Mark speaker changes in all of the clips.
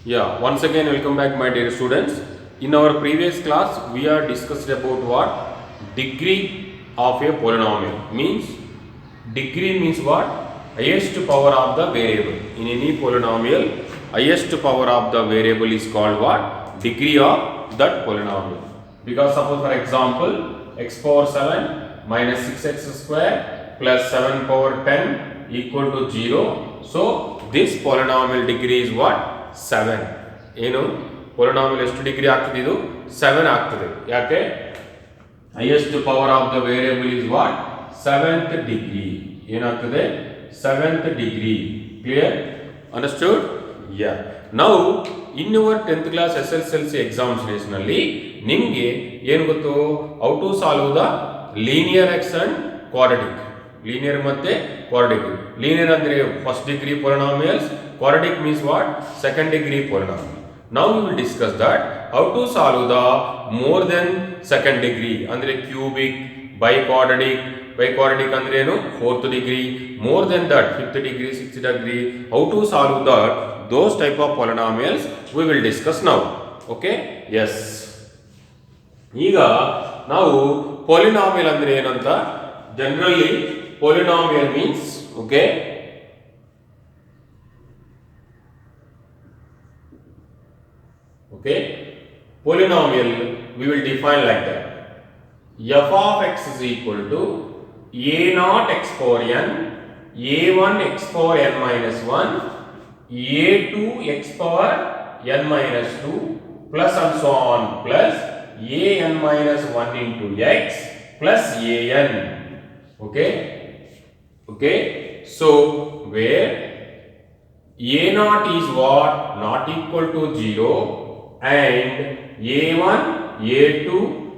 Speaker 1: Yeah, once again welcome back my dear students. In our previous class we are discussed about what? Degree of a polynomial. Degree means what? Highest power of the variable. In any polynomial, highest power of the variable is called what? Degree of that polynomial. Because suppose for example x power 7 minus 6x square plus 7 power 10 equal to 0. So this polynomial degree is what? 7. ಏನು polynomial ಎಷ್ಟು degree ಆಗ್ತದೆ ಇದು 7 ಆಗ್ತದೆ ಯಾಕೆ highest power of the variable is what 7th degree ಏನಾಗ್ತದೆ 7th degree clear understood yeah now in your 10th class SSLC examination ನಲ್ಲಿ ನಿಮಗೆ ಏನು ಗೊತ್ತು how to solve the linear x and quadratic linear ಮತ್ತೆ quadratic linear ಅಂದ್ರೆ first degree polynomials quadratic means what second degree polynomial now we will discuss that how to solve the more than second degree andre cubic biquadratic andre enu fourth degree more than that fifth degree sixth degree how to solve that those type of polynomials we will discuss now okay yes ಈಗ ನಾವು polynomial ಅಂದ್ರೆ ಏನು ಅಂತ generally polynomial means okay polynomial we will define like that f of x is equal to a naught x power n a1 x power n minus 1 a2 x power n minus 2 plus and so on plus an minus 1 into x plus an okay so where a naught is what not equal to 0 and a1 a2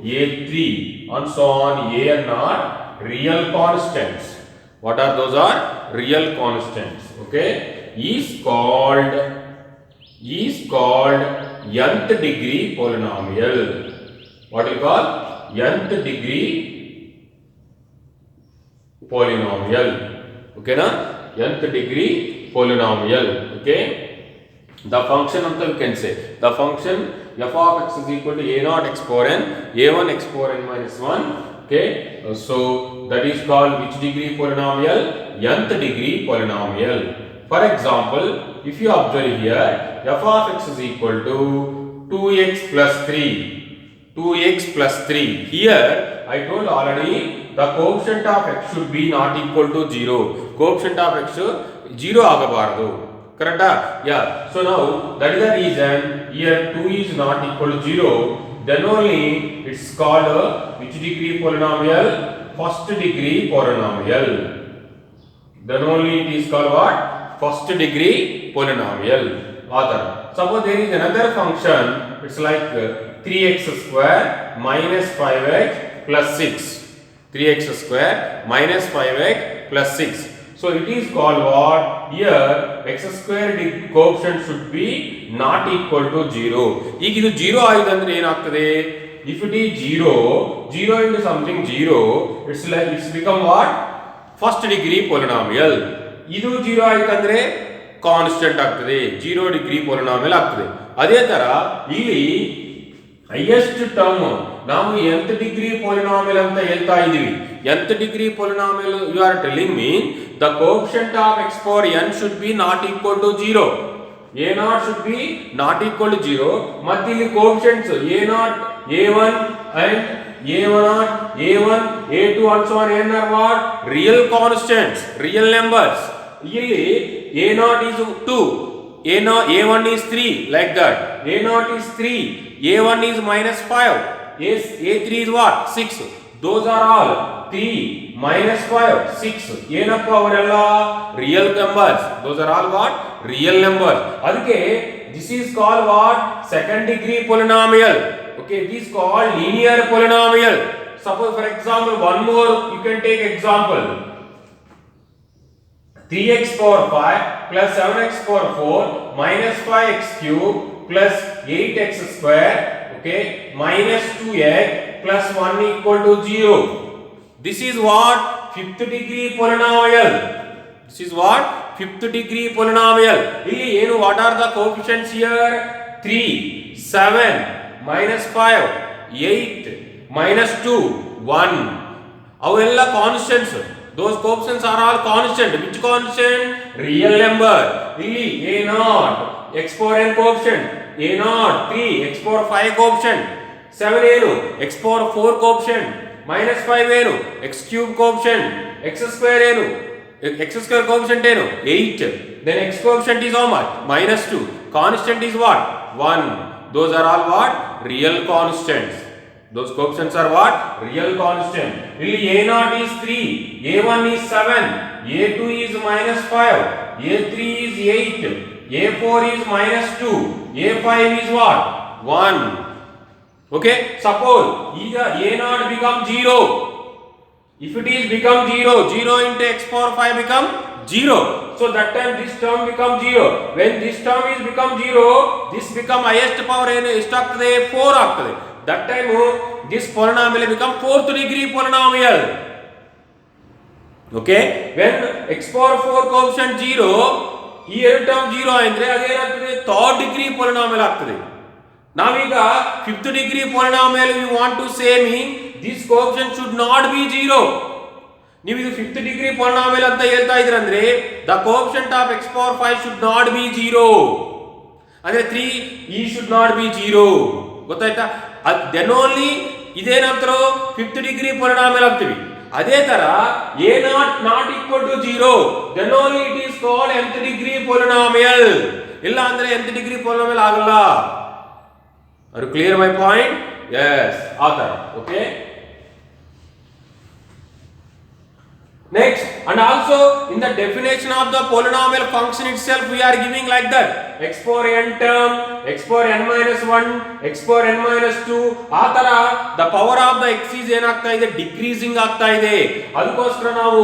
Speaker 1: a3 and so on an are real constants what are those are real constants okay is called nth degree polynomial what we call nth degree polynomial okay na nth degree polynomial okay the function of the we can say the function f of x is equal to a naught x power n a1 x power n minus 1 okay so that is called which degree polynomial nth degree polynomial for example if you observe here f of x is equal to 2x plus 3 here I told already the coefficient of x should be not equal to 0 coefficient of x 0 ಆಗಬಾರದು correct yeah so now that is the reason here 2 is not equal to 0 then only it's called which degree polynomial first degree polynomial then only it is called what first degree polynomial other suppose there is another function it's like 3x square minus 5x plus 6 3x square minus 5x plus 6 so it is called what here x square coefficient should be not equal to 0 ಈಗ ಇದು 0 ಆಯಿತು ಅಂದ್ರೆ ಏನಾಗ್ತದೆ if it is 0 into something 0 it's like it's become what first degree polynomial ಇದು 0 ಆಯಿತು ಅಂದ್ರೆ constant ಆಗ್ತದೆ 0 degree polynomial ಆಗ್ತದೆ ಅದೇ ತರ ಇಲ್ಲಿ highest term ನಾವು nth degree polynomial ಅಂತ ಹೇಳ್ತಾ ಇದೀವಿ nth degree polynomial you are telling me the coefficient of x power n should be not equal to 0 a naught should be not equal to 0 ಮತ್ತೆ ಇಲ್ಲಿ coefficients a naught a1 and a1 a1 a2 and so on n are what real constants real numbers ಇಲ್ಲಿ a naught is 2 a1 is 3 like that a naught is 3 a1 is minus 5 a3 is what 6 those are all 3 minus 5 6 ಏನಪ್ಪ ಅವರೆಲ್ಲ real numbers those are all what real numbers ಅದಕ್ಕೆ this is called what second degree polynomial okay this is called linear polynomial suppose for example one more you can take example 3x power 5 plus 7x power 4 minus 5x cube plus 8x square okay minus 2x plus 1 equal to 0 this is what fifth degree polynomial this is what fifth degree polynomial. ಇಲ್ಲಿ ಏನು what are the coefficients here? 3, 7, minus 5, 8, minus 2, 1. ಅವೆಲ್ಲ constants. those coefficients are all constant. which constant? real number. ಇಲ್ಲಿ a0 x power n coefficient, a0 3 x power 5 coefficient, 7 ಏನು x power 4 coefficient, minus 5 ಏನು x cube coefficient, x square ಏನು x square coefficient ಏನು 8. then x coefficient is how much? minus 2. constant is what? 1. those are all what? real constants. those coefficients are what? real constant. ಇಲ್ಲಿ a0 is 3, a1 is 7, a2 is minus 5, a3 is 8, a4 is minus 2, a5 is what? 1. okay, suppose ಈಗ a0 become 0. if it is become 0, 0 into x power 5 become 0. so that time this term become 0. when this term is become 0, this become highest power ಏನು ಎಷ್ಟಾಗ್ತದೆ? 4 ಆಗ್ತದೆ. that time this polynomial become fourth degree polynomial. okay, when x power 4 coefficient 0, ಈ ಎರಡು term 0 ಅಂದ್ರೆ ಅದೇನಾಗ್ತದೆ? third degree polynomial ಆಗ್ತದೆ. ನಾವೀಗ fifth degree polynomial we want to say mean this coefficient should not be 0. ನೀವು ಇದು fifth degree polynomial ಅಂತ ಹೇಳ್ತಾ ಇದ್ರಂದ್ರೆ the coefficient of x power 5 should not be 0. ಅಂದ್ರೆ 3 e should not be 0. ಗೊತ್ತಾಯ್ತಾ? then only ಇದೇನಂತರೋ fifth degree polynomial ಆಗ್ತೀವಿ. ಅದೇ ತರ a0 not equal to 0, then only it is called nth degree polynomial. ಇಲ್ಲ ಅಂದ್ರೆ nth degree polynomial ಆಗಲ್ಲ. are you clear my point? yes, ಆತರ. okay, next, and also in the definition of the polynomial function itself we are giving like that: x power n term, x power n minus 1, x power n minus 2. ಆ ತರ the power of the x is ಏನಾಗ್ತಾ ಇದೆ? Decreasing ಆಗ್ತಾ ಇದೆ. ಅದಕ್ಕೋಸ್ಕರ ನಾವು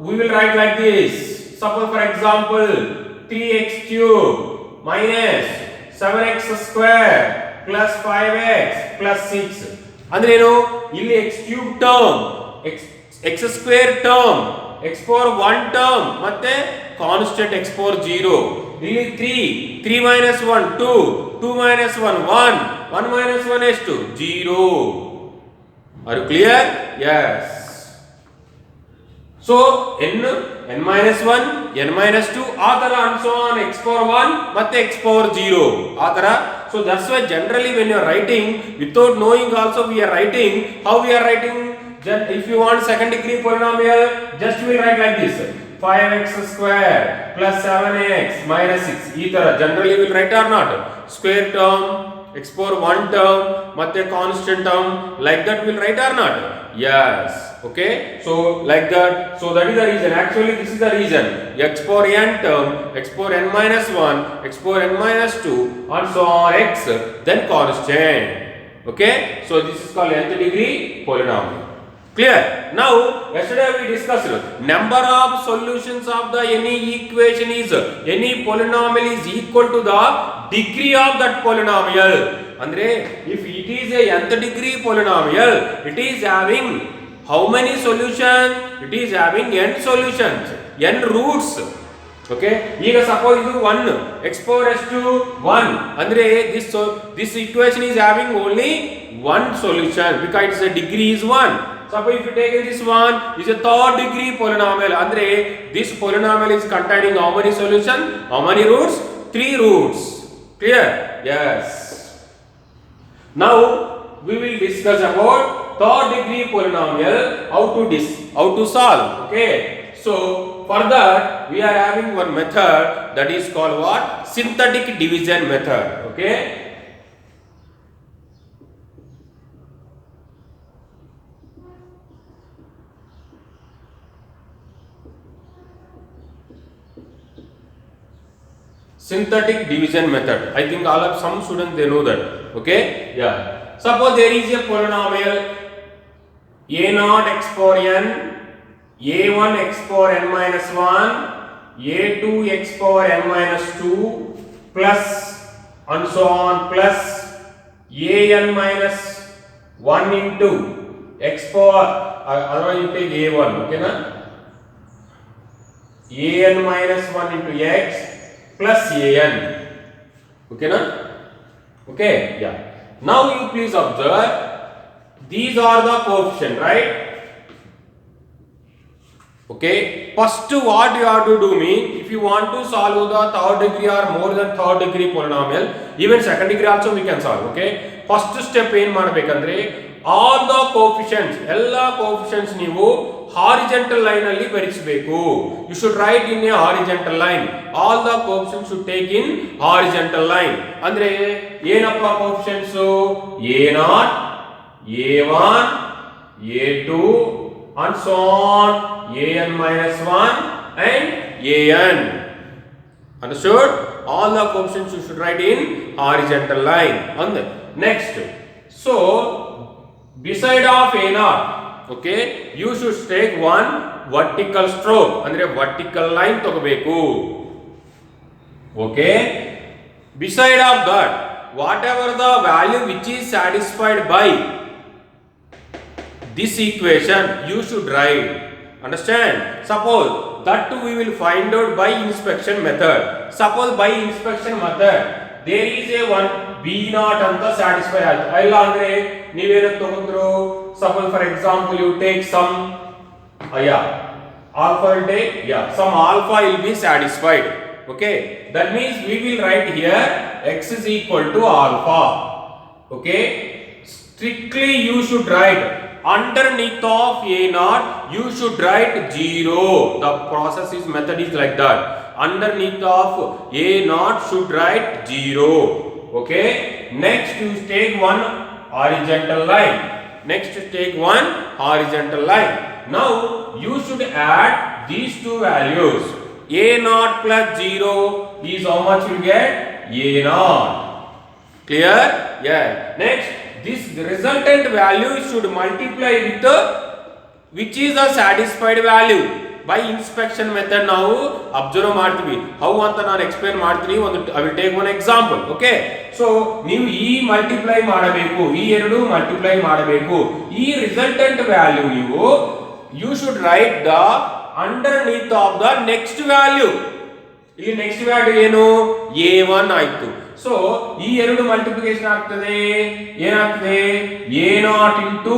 Speaker 1: we will write like this. suppose for example 3x cube minus 7x square plus 5x plus 6. ಅಂದ್ರೆ ಏನು? ಇಲ್ಲಿ x cube term, x square term, x power 1 term ಮತ್ತೆ constant x power 0. ಇಲ್ಲಿ 3 minus 1 2 minus 1 1 minus 1 ಎಷ್ಟು? 0. are you clear? yes. so n minus 1 n minus 2 ಆ ತರ and so on x power 1 ಮತ್ತೆ x power 0 ಆ ತರ. so that's why generally when you are writing without knowing also we are writing. how we are writing? if you want second degree polynomial, just we will write like this: 5x square plus 7x minus 6. ಈ ತರ generally we will write or not? square term, x power 1 term ಮತ್ತೆ constant term, like that we will write or not? yes. okay, so like that. so that is the reason, actually this is the reason: x power n term, x power n minus 1, x power n minus 2 and so on x, then constant. okay, so this is called nth degree polynomial. clear? now yesterday we discussed number of solutions of the any equation is any polynomial is equal to the degree of that polynomial. andre if it is a nth degree polynomial, it is having how many solutions? it is having n solutions, n roots. okay, ಈಗ suppose ಇದು 1 x power s2 1 ಅಂದ್ರೆ this equation is having only one solution because its degree is 1. suppose if you take this one is a third degree polynomial, andre this polynomial is containing how many solutions? how many roots? 3 roots. clear? yes. now we will discuss about third degree polynomial, how to solve. okay, so for that we are having one method that is called what? synthetic division method. okay, synthetic division method. I think all of some students they know that. okay, yeah. suppose there is a polynomial a0 x power n, a1 x power n minus 1, a2 x power n minus 2 plus and so on plus an minus 1 into x power otherwise you take a1. okay na? an minus 1 into x plus an. Okay, na? Okay, yeah. Now you please observe, these are the coefficient, right? Okay, first what you have to do mean, if you want to solve the third degree or more than third degree polynomial, even second degree also we can solve. Okay, first step ಏನು ಮಾಡಬೇಕಂದ್ರೆ, all the coefficients, ಎಲ್ಲ coefficients ನೀವು horizontal line ಅಲ್ಲಿ ಬರೆಸಬೇಕು. You should write in a horizontal line. All the coefficients should take in horizontal line. ಅಂದ್ರೆ ಏನಪ್ಪ coefficients? a0, a1, a2 and so on, an minus 1 and an. Understood? All the coefficients you should write in horizontal line. And next, so beside of a0, okay, you should take one vertical stroke, andre vertical line ತಗೋಬೇಕು. Okay, beside of that, whatever the value which is satisfied by this equation, you should write. Understand? Suppose that we will find out by inspection method. Suppose by inspection method there is a one b0 anta satisfy alla andre neevenu tagondru. Suppose for example you take some alpha will take some alpha will be satisfied. Okay, that means we will write here x is equal to alpha. Okay, strictly you should write underneath of a0, you should write 0. The process is method is like that. Underneath of a0 should write 0. Okay, next you take one horizontal line. Next take one horizontal line. Now you should add these two values. a0 plus 0 is how much you get? a0. Clear? Yeah. Next, this resultant value should multiply with which is a satisfied value. By inspection method ನಾವು observe ಮಾಡ್ತೀವಿ. How ಅಂತ ನಾನು explain ಮಾಡ್ತೀನಿ. I will take one example. Okay, so ನೀವು ಈ multiply ಮಾಡಬೇಕು, ಈ ಎರಡು ಮಲ್ಟಿಪ್ಲೈ ಮಾಡಬೇಕು. ಈ ರಿಸಲ್ಟೆಂಟ್ ವ್ಯಾಲ್ಯೂ ನೀವು you should write the underneath of the next value. ಇಲ್ಲಿ ನೆಕ್ಸ್ಟ್ ವ್ಯಾಲ್ಯೂ ಏನು? a1 ಆಯ್ತು. ಸೊ ಈ ಎರಡು ಮಲ್ಟಿಪ್ಲಿಕೇಶನ್ ಆಗ್ತದೆ, ಏನಾಗ್ತದೆ? a0 into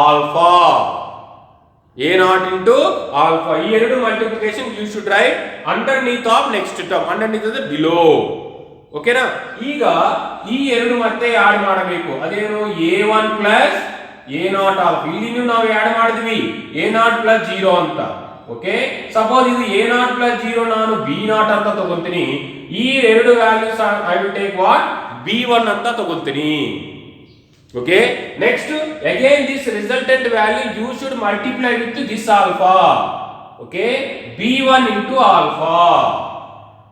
Speaker 1: alpha. a0 into alpha. ಈ ಎರಡು multiplication you should write underneath of next term. underneath is below. ಓಕೆನಾ? ಈಗ ಈ ಎರಡು ಮತ್ತೆ ಆಡ್ ಮಾಡಬೇಕು. ಅದೇನು? a1 plus a0 alpha. ಇಲ್ಲಿ ನಾವು ಆಡ್ ಮಾಡಿದ್ವಿ a0 plus 0 ಅಂತ. ಓಕೆ, ಸಪೋಸ್ ಇದು a0 plus 0 ನಾನು b0 ಅಂತ ತಗೊಂತೀನಿ. ಈ ಎರಡು values I will take what? b1 ಅಂತ ತಗೊಂತೀನಿ. Okay, next again this resultant value you should multiply with this alpha. Okay, b1 into alpha.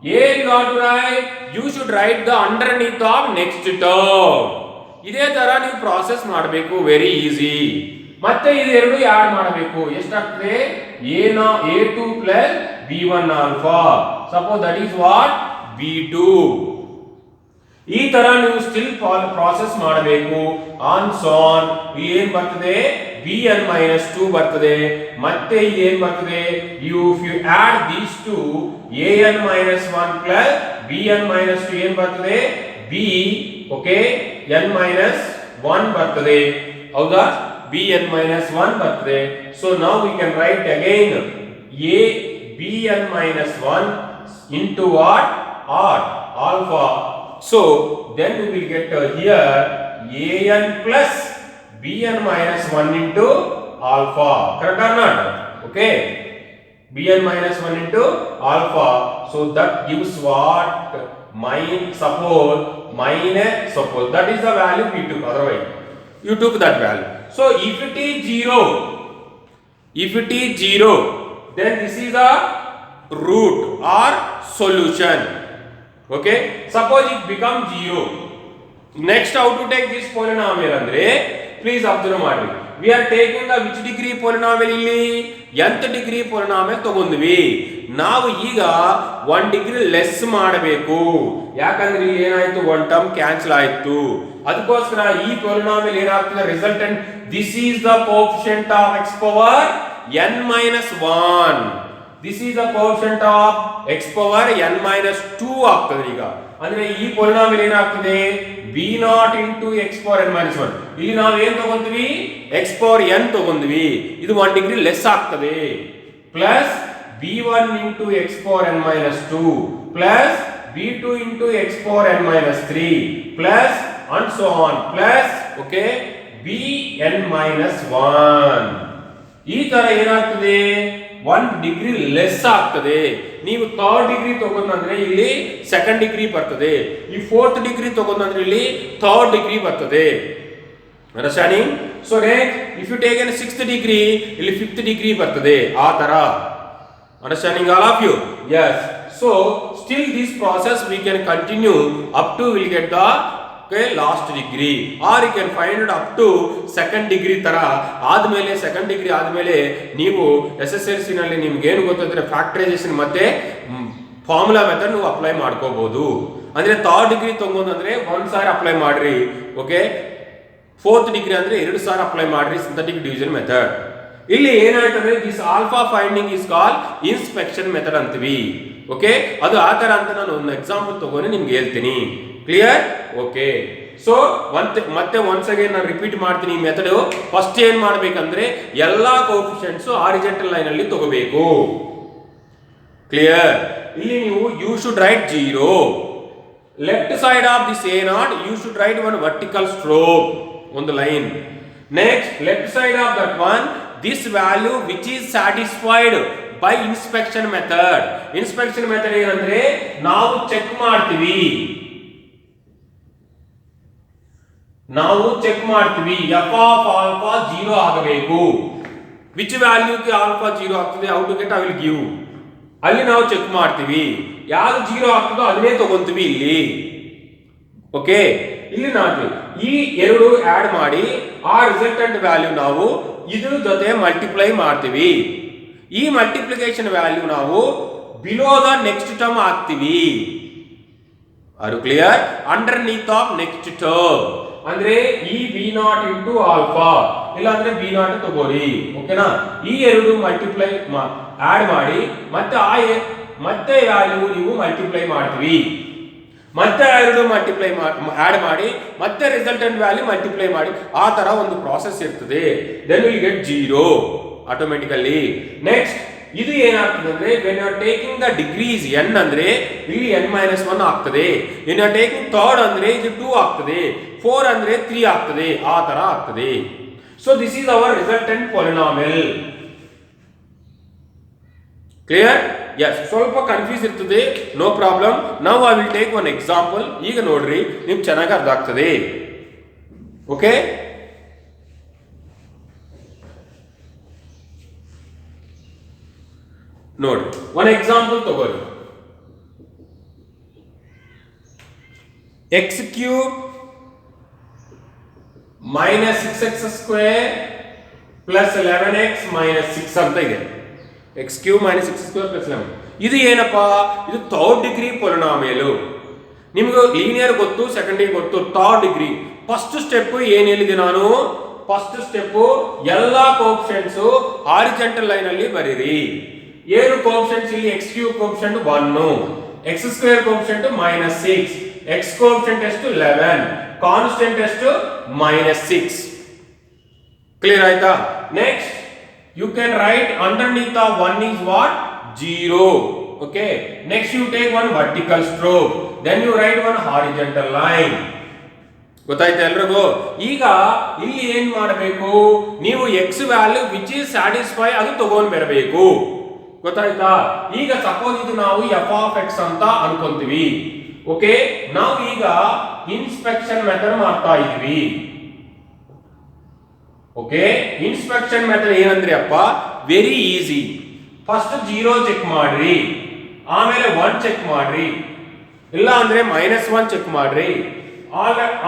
Speaker 1: Here you have to write, you should write the underneath of next term. ಇದೇ ತರ ನೀವು process ಮಾಡಬೇಕು. Very easy. ಮತ್ತೆ ಇದೆರಡು add ಮಾಡಬೇಕು. ಎಷ್ಟಾಗ್ತದೆ? a2 plus b1 alpha. Suppose that is what? b2. ಈ ತರ ನೀವು ಸ್ಟಿಲ್ ಪ್ರಾಸೆಸ್ ಮಾಡಬೇಕು. ಆನ್ ಸಾನ್ ಏನ್ ಬರ್ತದೆ? bn minus 2 ಬರ್ತದೆ. ಮತ್ತೆ ಏನ್ ಬರ್ತದೆ? if you add these two, an minus 1 plus bn minus 2 ಏನ್ ಬರ್ತದೆ? b, okay, n minus 1 ಬರ್ತದೆ. ಹೌದಾ? bn minus 1 ಬರ್ತದೆ. So now we can write again a bn minus 1 into what? r alpha. So then we will get here an plus bn minus 1 into alpha. Correct or not? Okay, bn minus 1 into alpha. So that gives what? Suppose that is the value we took. Otherwise you took that value. So if it is 0, then this is the root or solution. Okay, suppose it becomes 0. Next, how to take this polynomial andre, please observe ಮಾಡಿ. We are taking the which degree polynomial ಇಲ್ಲಿ? nth degree polynomial ತಗೊಂಡ್ವಿ. ನಾವು ಈಗ 1 degree less ಮಾಡಬೇಕು. ಯಾಕಂದ್ರೆ ಇಲ್ಲಿ ಏನಾಯ್ತು? one term cancel ಆಯ್ತು. ಅದಕ್ಕೋಸ್ಕರ ಈ polynomial ಏನಾಗ್ತದೆ? Resultant, this is the coefficient of x power n minus 1. This is the coefficient of x power n minus 2 ಆಗ್ತದೆ. ಈಗ ಅಂದ್ರೆ ಈ ಪೊಲಿನಾಮಿಯಲ್ ಏನಾಗ್ತದೆ b naught into x power n minus 1. ಇಲ್ಲಿ ನಾವು ಏನ್ ತಗೊಂಡ್ವಿ x ಪವರ್ n ತಗೊಂಡ್ವಿ, ಇದು 1 ಡಿಗ್ರಿ ಲೆಸ್ ಆಗ್ತದೆ. Plus b1 into x power n minus 2 plus b2 into x power n minus 3 plus and so on plus okay bn minus 1. ಈ ತರ ಏನಾಗ್ತದೆ 1 ಡಿಗ್ರಿ ಲೆಸ್ ಆಗ್ತದೆ. ನೀವು 3rd ಡಿಗ್ರಿ ತಗೊಂಡ್ರೆ ಇಲ್ಲಿ 2nd ಡಿಗ್ರಿ ಬರ್ತದೆ, ಈ 4th ಡಿಗ್ರಿ ತಗೊಂಡ್ರೆ ಇಲ್ಲಿ 3rd ಡಿಗ್ರಿ ಬರ್ತದೆ. Understanding? So next if you take an 6th degree ಇಲ್ಲಿ 5th ಡಿಗ್ರಿ ಬರ್ತದೆ. ಆ ತರ understanding all of you? yes. so still this process we can continue up to we'll get the last degree, are you can find it up to 2nd degree ತರ ಆದ್ಮೇಲೆ 2nd degree ಆದ್ಮೇಲೆ ನೀವು SSLC ನಲ್ಲಿ ನಿಮ್ಗೆ ಏನು ಗೊತ್ತಿದ್ರೆ factorisation ಮತ್ತೆ formula method ನೀವು ಅಪ್ಲೈ ಮಾಡ್ಕೋಬಹುದು. ಅಂದ್ರೆ 3rd ಡಿಗ್ರಿ ತಗೊಂಡ್ರೆ 1 ಸಾರಿ ಅಪ್ಲೈ ಮಾಡ್ರಿ, ಓಕೆ. 4th ಡಿಗ್ರಿ ಅಂದ್ರೆ 2 ಸಾರಿ ಅಪ್ಲೈ ಮಾಡ್ರಿ ಸಿಂಥೆಟಿಕ್ ಡಿವಿಷನ್ ಮೆಥಡ್. ಇಲ್ಲಿ ಏನಾಯ್ತಂದ್ರೆ this alpha finding is called inspection method ಅಂತೀವಿ, ಓಕೆ. ಅದು ಆ ತರ ಅಂತ ನಾನು ಒಂದು ಎಕ್ಸಾಂಪಲ್ ತಗೊಂಡು ನಿಮ್ಗೆ ಹೇಳ್ತೀನಿ. ಕ್ಲಿಯರ್? ಓಕೆ. ಸೊ ಮತ್ತೆ ಒನ್ಸ್ ಅಗೇನ್ ನಾನು ರಿಪೀಟ್ ಮಾಡ್ತೀನಿ ಈ ಮೆಥಡ್. ಫಸ್ಟ್ ಏನ್ ಮಾಡ್ಬೇಕಂದ್ರೆ ಎಲ್ಲಾ ಕೋಎಫಿಷಿಯೆಂಟ್ಸ್ ಹಾರಿಜಾಂಟಲ್ ಲೈನ್ ಅಲ್ಲಿ ತಗೋಬೇಕು. ಕ್ಲಿಯರ್? ಇಲ್ಲಿ ನೀವು you should write 0. Left side of this a naught you should write one vertical stroke, ಒಂದು line. Next left side of that one this value which is satisfied by inspection method. Inspection method ಏನಂದ್ರೆ ನಾವು check ಮಾಡ್ತೀವಿ f of alpha 0 ಆಗಬೇಕು. Which ವ್ಯಾಲ್ಯೂಗೆ alpha 0 ಆಗ್ತದೆ, how to get I will give. ಅಲ್ಲಿ ನಾವು check ಮಾಡ್ತೀವಿ, ಯಾವ್ದು 0 ಆಗ್ತದೋ ಅದನ್ನೇ ತಗೊಂತೀವಿ ಇಲ್ಲಿ, ಓಕೆ. ಇಲ್ಲಿ ನಾವು ಈ ಎರಡು ಆಡ್ ಮಾಡಿ ಆ ರಿಸಲ್ಟೆಂಟ್ ವ್ಯಾಲ್ಯೂ ನಾವು ಇದ್ರ ಜೊತೆ ಮಲ್ಟಿಪ್ಲೈ ಮಾಡ್ತೀವಿ. ಈ ಮಲ್ಟಿಪ್ಲಿಕೇಶನ್ ವ್ಯಾಲ್ಯೂ ನಾವು ಬಿಲೋ ದ ನೆಕ್ಸ್ಟ್ ಟರ್ಮ್ ಹಾಕ್ತೀವಿ. Are you clear? Underneath of next term ಅಂದ್ರೆ ಈ b0 ಇಂಟು ಆಲ್ಫಾ, ಇಲ್ಲ ಅಂದ್ರೆ b0 ತಗೋರಿ, ಓಕೆನಾ. ಈ ಎರಡು ಮಲ್ಟಿಪ್ಲೈ ಆಡ್ ಮಾಡಿ ಮತ್ತೆ ವ್ಯಾಲ್ಯೂ ನೀವು ಮಲ್ಟಿಪ್ಲೈ ಮಾಡ್ತೀವಿ, ಮತ್ತೆ ಎರಡು ಮಲ್ಟಿಪ್ಲೈ ಆಡ್ ಮಾಡಿ ಮತ್ತೆ ರಿಸಲ್ಟೆಂಟ್ ವ್ಯಾಲ್ಯೂ ಮಲ್ಟಿಪ್ಲೈ ಮಾಡಿ, ಆ ತರ ಒಂದು ಪ್ರಾಸೆಸ್ ಇರ್ತದೆ. Then will get 0 automatically. Next ಇದು ಏನಾಗ್ತದೆ ಅಂದ್ರೆ when you are taking the degrees n ಅಂದ್ರೆ ಇಲ್ಲಿ n-1 ಆಗ್ತದೆ, when you are taking 3rd ಅಂದ್ರೆ ಇದು 2 ಆಗ್ತದೆ, 4 ಅಂದ್ರೆ 3 ಆಗ್ತದೆ, ಆ ತರ ಆಗ್ತದೆ. So this is our resultant polynomial. Clear? Yes. ಸ್ವಲ್ಪ ಕನ್ಫ್ಯೂಸ್ ಇರ್ತದೆ, no problem. Now I will take one example. ಈಗ ನೋಡ್ರಿ ನಿಮ್ಗೆ ಚೆನ್ನಾಗಿ ಅರ್ಥ ಆಗ್ತದೆ, ಓಕೆ. ನೋಡಿ ಒನ್ ಎಕ್ಸಾಂಪಲ್ ತಗೋರಿ. x cube minus 6x square plus 11x minus 6 ಅಂತ ಇದೆ. x cube minus 6 square plus 11. ಇದು ಏನಪ್ಪಾ? ಇದು 3rd ಡಿಗ್ರಿ ಪಾಲಿನಾಮಿಯಲ್. ನಿಮ್ಗೆ ಲೀನಿಯರ್ ಗೊತ್ತು, ಸೆಕೆಂಡ್ ಗೊತ್ತು, 3rd ಡಿಗ್ರಿ. ಫಸ್ಟ್ ಸ್ಟೆಪ್ ಏನ್ ಹೇಳಿದೆ ನಾನು? ಫಸ್ಟ್ ಸ್ಟೆಪ್ ಎಲ್ಲಾ ಕೋಎಫಿಷಿಯೆಂಟ್ಸ್ ಹಾರಿಜಾಂಟಲ್ ಲೈನ್ ಅಲ್ಲಿ ಬರೀರಿ. ಏನು ಕೋಎಫಿಷಿಯೆಂಟ್ಸ್ ಇಲ್ಲಿ? x cube coefficient 1, x square coefficient minus 6, x coefficient ಎಷ್ಟು 11, ಕಾನ್ಸ್ಟೆಂಟ್ ಎಷ್ಟು ಮೈನಸ್ 6. ಕ್ಲಿಯರ್ ಆಯ್ತಾ? Next you can write underneath of 1 is what? 0. Okay. Next you take one vertical stroke, then you write one horizontal line. ಗೊತ್ತಾಯ್ತಾ ಎಲ್ರಿಗೂ? ಈಗ ಇಲ್ಲಿ ಏನ್ ಮಾಡಬೇಕು? ನೀವು x value which is satisfy ಅದು ತಗೊಂಡ್ ಬರಬೇಕು. ಗೊತ್ತಾಯ್ತಾ? ಈಗ ಸಪೋಸ್ ಇದು ನಾವು f ಆಫ್ x ಅಂತ ಅನ್ಕೊಂತೀವಿ, ಓಕೆ. ನಾವು ಈಗ ಇನ್ಸ್ಪೆಕ್ಷನ್ ಮೆಥಡ್ ಮಾಡ್ತಾ ಇದೀವಿ, ಓಕೆ. ಇನ್ಸ್ಪೆಕ್ಷನ್ ಮೆಥಡ್ ಏನಂದ್ರೆ ಅಪ್ಪ ವೆರಿ ಈಸಿ. ಫಸ್ಟ್ 0 ಚೆಕ್ ಮಾಡ್ರಿ, ಆಮೇಲೆ 1 ಚೆಕ್ ಮಾಡ್ರಿ, ಇಲ್ಲ ಅಂದ್ರೆ -1 ಚೆಕ್ ಮಾಡ್ರಿ,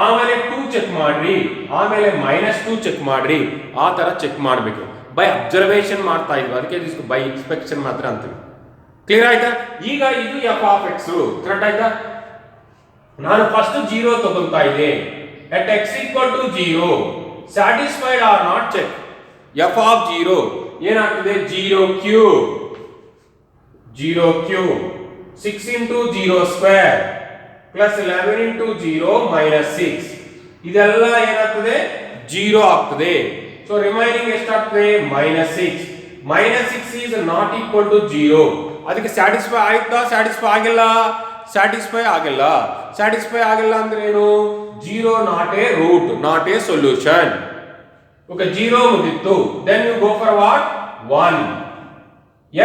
Speaker 1: ಆಮೇಲೆ 2 ಚೆಕ್ ಮಾಡ್ರಿ, ಆಮೇಲೆ -2 ಚೆಕ್ ಮಾಡ್ರಿ. ಆ ತರ ಚೆಕ್ ಮಾಡಬೇಕು. ಬೈ ಅಬ್ಸರ್ವೇಷನ್ ಮಾಡ್ತಾ ಇದ್ವಿ, ಅದಕ್ಕೆ ಬೈ ಇನ್ಸ್ಪೆಕ್ಷನ್ ಮಾತ್ರ ಅಂತೀವಿ. ಕ್ಲಿಯರ್ ಆಯ್ತಾ? ಈಗ ಇದು f ಆಫ್ x, ಕರೆಕ್ಟ್ ಆಯ್ತಾ? ನಾನು ಫಸ್ಟ್ 0 ತಗೊಂತಾ ಇದೆ. at x equal to 0 satisfied or not check. f of 0 ಏನಾಗ್ತದೆ? 0 cube 0 cube, 6 into 0 square plus 11 into 0 minus 6. ಇದೆಲ್ಲ ಏನಾಗ್ತದೆ 0 ಆಗ್ತದೆ. ಸೊ ರಿಮೈನಿಂಗ್ ಎಷ್ಟಾಗ್ತದೆ minus 6. minus 6 is not equal to 0. ಅದಕ್ಕೆ ಸ್ಯಾಟಿಸ್ಫೈ ಆಯ್ತಾ? ಸ್ಯಾಟಿಸ್ಫೈ ಆಗಿಲ್ಲ. ಸ್ಯಾಟಿಸ್ಫೈ ಆಗಿಲ್ಲ. ಸ್ಯಾಟಿಸ್ಫೈ ಆಗಿಲ್ಲ ಅಂದ್ರೆ ಏನು? 0 not a root, not a solution. Okay, 0 ಮುಗಿತ್ತು. Then you go for what? 1.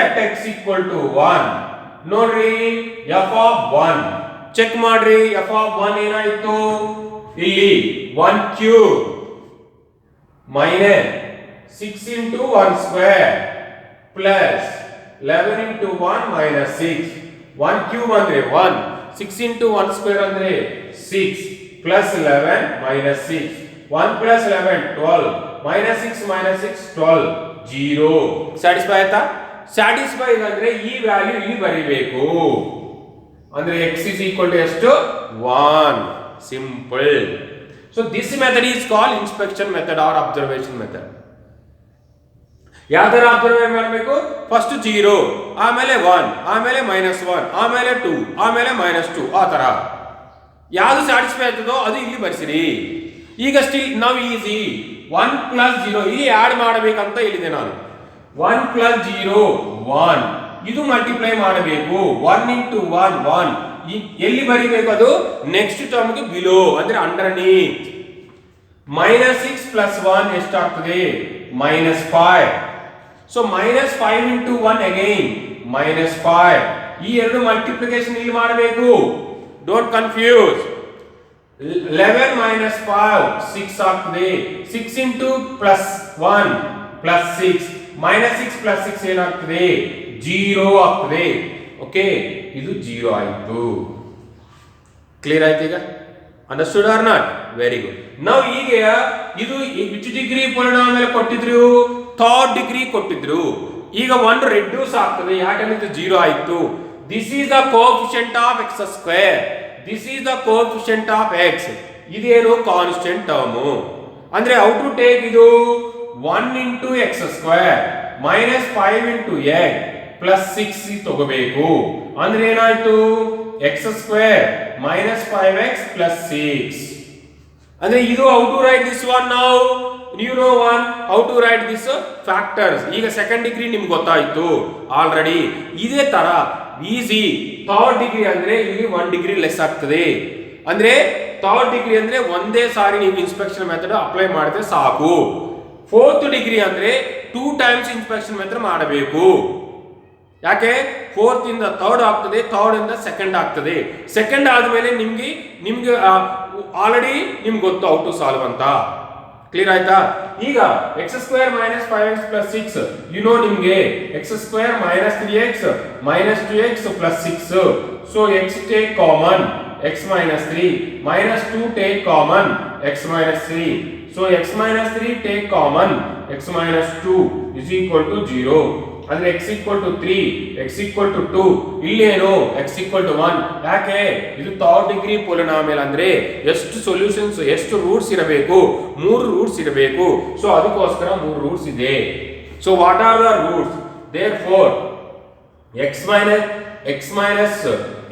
Speaker 1: At x equal to 1. ನೋಡ್ರಿ f of 1 ಚೆಕ್ ಮಾಡ್ರಿ. f of 1 ಏನಾಯ್ತು? ಇಲ್ಲಿ 1 cube minus 6 into 1 square plus 11 into 1 minus 6. 1 cube ಅಂದ್ರೆ 1, 6 into 1 square ಅಂದ್ರೆ 6 plus 11 minus 6. 1 plus 11 12 minus 6 minus 6 12 0. Satisfy ಆಯ್ತಾ? Satisfy ಅಂದ್ರೆ ಈ value ಇಲ್ಲಿ ಬರಿಬೇಕು. ಅಂದ್ರೆ x is equal to ಎಷ್ಟು? 1. Simple. So this method is called inspection method or observation method. ಯಾವ್ದಾರ ಅಬ್ಸರ್ವ್ ಮಾಡಬೇಕು? ಫಸ್ಟ್ 0, ಆಮೇಲೆ 1, ಆಮೇಲೆ -1, ಆಮೇಲೆ 2, ಆಮೇಲೆ -2, ಆ ತರ ಯಾವುದು ಸ್ಯಾಟಿಸ್ಫೈ ಆಗ್ತದೋ ಅದು ಇಲ್ಲಿ ಬರೆಸಿರಿ. ಈಗ ಸ್ಟಿಲ್ ನಾವು ಈಸಿ 1 plus 0 ಇಲ್ಲಿ ಆಡ್ ಮಾಡಬೇಕಂತ ಹೇಳಿದೆ ನಾನು. 1 plus 0 1, ಇದು ಮಲ್ಟಿಪ್ಲೈ ಮಾಡಬೇಕು. 1 into 1 1, ಎಲ್ಲಿ ಬರಿಬೇಕು? ಅದು ನೆಕ್ಸ್ಟ್ ಟರ್ಮ್ ಗೆ ಬಿಲೋ ಅಂದ್ರೆ ಅಂಡರ್ನೀತ್. -6 plus 1 ಎಷ್ಟಾಗ್ತದೆ? -5. So -5 into 1 again -5. ಈ ಎರಡು ಮಲ್ಟಿಪ್ಲಿಕೇಶನ್ ಇಲ್ಲಿ ಮಾಡಬೇಕು. Don't confuse. 11 minus 5 6 ಆಗ್ತದೆ. 6 into +1 +6 -6 + 6 ಏನಾಗ್ತದೆ? 0 ಆಗ್ತದೆ. ಓಕೆ, ಇದು 0 ಆಯಿತು. ಕ್ಲಿಯರ್ ಆಯ್ತು ಈಗ? Understood or not? Very good. ನಾವು ಈಗ ಇದು ವಿಚ್ ಡಿಗ್ರಿ ಪಾಲಿನಾಮಿಯಲ್ ಕೊಟ್ಟಿದ್ರು? ಥರ್ಡ್ ಡಿಗ್ರಿ ಕೊಟ್ಟಿದ್ರು. ಈಗ 1 ರೆಡ್ಯೂಸ್ ಆಗ್ತದೆ ಯಾಕಂದ್ರೆ ಇದು 0 ಆಯಿತು. This is the coefficient of x square. This is the coefficient of x. ಇದೇನು ಕಾನ್ಸ್ಟೆಂಟ್ ಟರ್ಮ್. ಅಂದ್ರೆ ಹೌ ಟು ಟೇಕ್ ಇದು? 1 into x square -5 into x plus 6 ತಗೋಬೇಕು. ಅಂದ್ರೆ ಏನಾಯ್ತು? x square -5x plus 6. ಅಂದ್ರೆ ಇದು how to write this one now? you know one how to write this factors. ಈಗ second degree ನಿಮ್ಗೆ ಗೊತ್ತಾಯ್ತು ಆಲ್ರೆಡಿ. ಇದೇ ತರ ಈಸಿ ಥರ್ಡ್ ಡಿಗ್ರಿ ಅಂದ್ರೆ ಇಲ್ಲಿ 1 ಡಿಗ್ರಿ ಲೆಸ್ ಆಗ್ತದೆ. ಅಂದ್ರೆ ಥರ್ಡ್ ಡಿಗ್ರಿ ಅಂದ್ರೆ ಒಂದೇ ಸಾರಿ ನೀವು ಇನ್ಸ್ಪೆಕ್ಷನ್ ಮೆಥಡ್ ಅಪ್ಲೈ ಮಾಡಿದ್ರೆ ಸಾಕು. ಫೋರ್ತ್ ಡಿಗ್ರಿ ಅಂದ್ರೆ 2 times ಇನ್ಸ್ಪೆಕ್ಷನ್ ಮೆಥಡ್ ಮಾಡಬೇಕು. ಯಾಕೆ? ಫೋರ್ತ್ ಇಂದ ಥರ್ಡ್ ಆಗ್ತದೆ, ಥರ್ಡ್ ಇಂದ ಸೆಕೆಂಡ್ ಆಗ್ತದೆ. ಸೆಕೆಂಡ್ ಆದ್ಮೇಲೆ ನಿಮ್ಗೆ ಆಲ್ರೆಡಿ ನಿಮ್ಗೆ ಗೊತ್ತು ಹೌ ಟು ಸಾಲ್ವ್ ಅಂತ. ಕ್ಲಿಯರ್ ಆಯ್ತಾ? ಈಗ x ಸ್ಕ್ವೇರ್ -5x plus 6 ನಿಮ್ಗೆ x square -3x -2x plus 6. So x take common x -3 -2 take common x -3. So x -3 take common x -2 is equal to 0. ಅಂದ್ರೆ x equal to 3, x equal to 2, ಇಲ್ಲೇನು x equal to 1. ಯಾಕೆ? ಇದು third degree polynomial ಅಂದ್ರೆ ಎಷ್ಟು solutions, ಎಷ್ಟು roots ಇರಬೇಕು? 3 roots ಇರಬೇಕು. So ಅದಕ್ಕೋಸ್ಕರ 3 ರೂಟ್ಸ್ ಇದೆ. So what are the roots? Therefore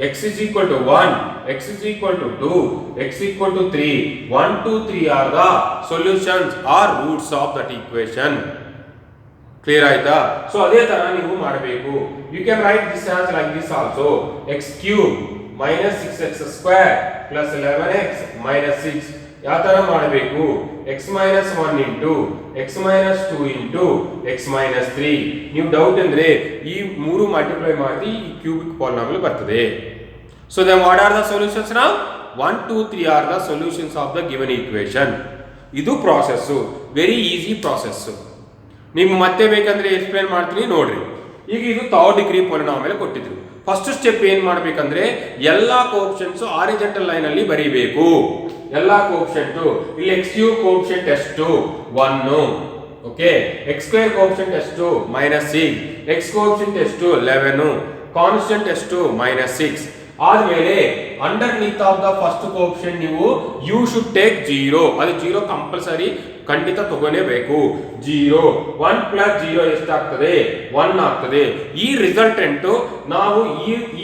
Speaker 1: x is equal to 1, x is equal to 2, x equal to 3. 1, 2, 3 are the solutions or roots of that equation. Clear ಆಯ್ತಾ? So ಅದೇ ತರ ನೀವು ಮಾಡಬೇಕು. You can write this as like this also. x cube -6x square plus 11x -6. ಯಾವ ತರ ಮಾಡಬೇಕು? x -1 into x -2 into x -3. ನೀವು doubt ಅಂದ್ರೆ ಈ 3 ಮಲ್ಟಿಪ್ಲೈ ಮಾಡಿ ಈ ಕ್ಯೂಬಿಕ್ ಪಾಲಿನಾಮಿಯಲ್ ಬರ್ತದೆ. So then what are the solutions now? 1, 2, 3 are the solutions of the given equation. ಇದು ಪ್ರಾಸೆಸ್, ವೆರಿ ಈಸಿ ಪ್ರಾಸೆಸ್. ನಿಮ್ಗೆ ಮತ್ತೆ ಬೇಕಂದ್ರೆ ಎಕ್ಸ್ಪ್ಲೇನ್ ಮಾಡ್ತೀನಿ ನೋಡ್ರಿ. ಈಗ ಇದು ಥರ್ಡ್ ಡಿಗ್ರಿ ಪಾಲಿನಾಮಿಯಲ್ ಕೊಟ್ಟಿದ್ರು. ಫಸ್ಟ್ ಸ್ಟೆಪ್ ಏನ್ ಮಾಡ್ಬೇಕಂದ್ರೆ ಎಲ್ಲಾ ಕೋಎಫಿಷಿಯಂಟ್ಸ್ ಹಾರಿಜಾಂಟಲ್ ಲೈನ್ ಅಲ್ಲಿ ಬರೀಬೇಕು. ಎಲ್ಲಾ ಕೋಎಫಿಷಿಯಂಟ್ ಇಲ್ಲಿ x ಕ್ಯೂಬ್ ಕೋಎಫಿಷಿಯಂಟ್ ಎಷ್ಟು? 1. ಓಕೆ, x ಸ್ಕ್ವೇರ್ ಕೋಎಫಿಷಿಯಂಟ್ ಎಷ್ಟು? -6. x ಕೋಎಫಿಷಿಯಂಟ್ ಎಷ್ಟು? 11. ಕಾನ್ಸ್ಟೆಂಟ್ ಎಷ್ಟು? -6. ಆದ್ಮೇಲೆ ಅಂಡರ್ನೀತ್ ಆಫ್ ದ ಫಸ್ಟ್ ಕೋಎಫಿಷಿಯಂಟ್ ನೀವು ಯು ಶುಡ್ ಟೇಕ್ 0. ಅದು 0 ಕಂಪಲ್ಸರಿ ಖಂಡಿತ ತಗೋಲೇಬೇಕು. 0 1 ಪ್ಲಸ್ 0 ಎಷ್ಟಾಗ್ತದೆ 1 ಆಗ್ತದೆ. ಈ ರಿಸಲ್ಟೆಂಟ್ ನಾವು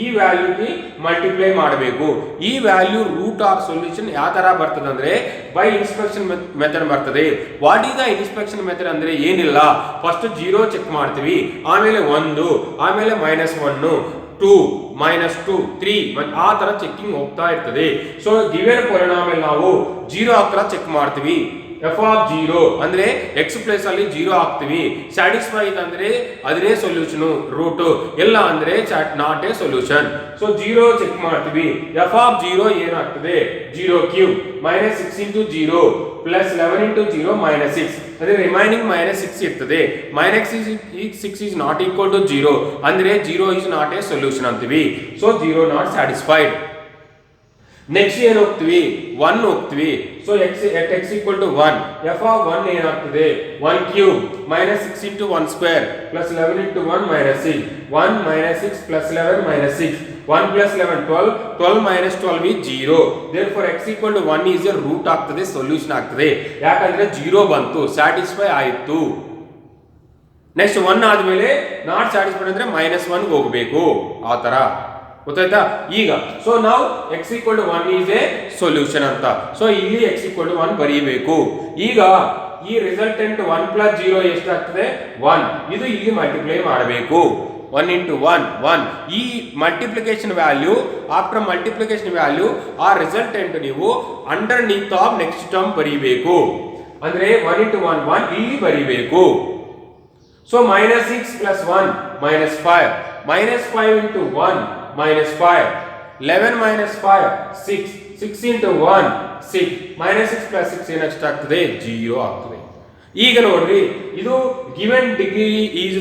Speaker 1: ಈ ವ್ಯಾಲ್ಯೂಗೆ ಮಲ್ಟಿಪ್ಲೈ ಮಾಡಬೇಕು. ಈ ವ್ಯಾಲ್ಯೂ ರೂಟ್ ಆಫ್ ಸೊಲ್ಯೂಷನ್ ಯಾವ ತರ ಬರ್ತದೆ ಅಂದ್ರೆ ಬೈ ಇನ್ಸ್ಪೆಕ್ಷನ್ ಮೆಥಡ್ ಬರ್ತದೆ. What is the inspection method ಅಂದ್ರೆ ಏನಿಲ್ಲ, ಫಸ್ಟ್ 0 ಚೆಕ್ ಮಾಡ್ತೀವಿ, ಆಮೇಲೆ 1, ಆಮೇಲೆ -1, 2, -2, 3 ಆ ತರ ಚೆಕಿಂಗ್ ಹೋಗ್ತಾ ಇರ್ತದೆ. ಸೊ ಗಿವೆನ್ ಪರಿಣಾಮ ನಾವು 0 ಹತ್ರ ಚೆಕ್ ಮಾಡ್ತೀವಿ. ಎಫ್ ಆಫ್ 0 ಅಂದ್ರೆ ಎಕ್ಸ್ ಪ್ಲೇಸ್ ಅಲ್ಲಿ 0 ಹಾಕ್ತಿವಿ. ಸ್ಯಾಟಿಸ್ಫೈಡ್ ಅಂದ್ರೆ ಅದನ್ನೇ ಸೊಲ್ಯೂಷನ್, ರೂಟ್ ಎಲ್ಲ ಅಂದ್ರೆ not a solution. So 0 check ಮಾಡ್ತೀವಿ. ಎಫ್ ಆಫ್ 0 ಏನಾಗ್ತದೆ 0³ -6 into 0 plus 11 into 0 -6 ಅಂದ್ರೆ ರಿಮೈನಿಂಗ್ -6 ಇರ್ತದೆ. -6 is not equal to 0 ಅಂದ್ರೆ 0 is not a solution ಅಂತೀವಿ. So 0 not satisfied. ನೆಕ್ಸ್ಟ್ ಏನು ಹೋಗ್ತೀವಿ 1 ಹೋಗ್ತೀವಿ. So x equal to 1, f of 1 ಏನಾಗ್ತದೆ 1³ -6 into 1 square plus 11 into 1 -6 1 -6 plus 11 -6 1 plus 11 12 12 minus 12 is 0. therefore x equal to 1 is a root ಆಗ್ತದೆ, solution ಆಗ್ತದೆ. ಯಾಕಂದ್ರೆ 0 ಬಂತು, ಸ್ಯಾಟಿಸ್ಫೈ ಆಯಿತು. ನೆಕ್ಸ್ಟ್ 1 ಆದ್ಮೇಲೆ ನಾಟ್ ಸ್ಯಾಟಿಸ್ಫೈಡ್ ಅಂದ್ರೆ -1 ಹೋಗಬೇಕು. ಆ ತರ ಗೊತ್ತಾಯ್ತಾ ಈಗ. ಸೊ ನಾವು x equal to 1 is a solution ಅಂತ. ಸೊ ಇಲ್ಲಿ x equal to 1 ಬರೀಬೇಕು. ಈಗ ಈ ರಿಸಲ್ಟೆಂಟ್ 1 plus 0 ಎಷ್ಟಾಗ್ತದೆ 1. ಇದು ಇಲ್ಲಿ ಮಲ್ಟಿಪ್ಲೈ ಮಾಡಬೇಕು. 1 into 1 1. ಈ multiplication value, after multiplication value ಆ ರಿಸಲ್ಟೆಂಟ್ ನೀವು ಅಂಡರ್ನೀತ್ ಆಫ್ ನೆಕ್ಸ್ಟ್ ಟರ್ಮ್ ಬರೀಬೇಕು. ಅಂದ್ರೆ 1 into 1 1 ಇಲ್ಲಿ ಬರೀಬೇಕು. So -6 plus 1 -5 -5 into 1 -5 11 -5 6 6 into 1 6 -6 plus 6 ಏನಾಗ್ತದೆ 0 ಆಗ್ತದೆ. ಈಗ ನೋಡ್ರಿ ಇದು given degree is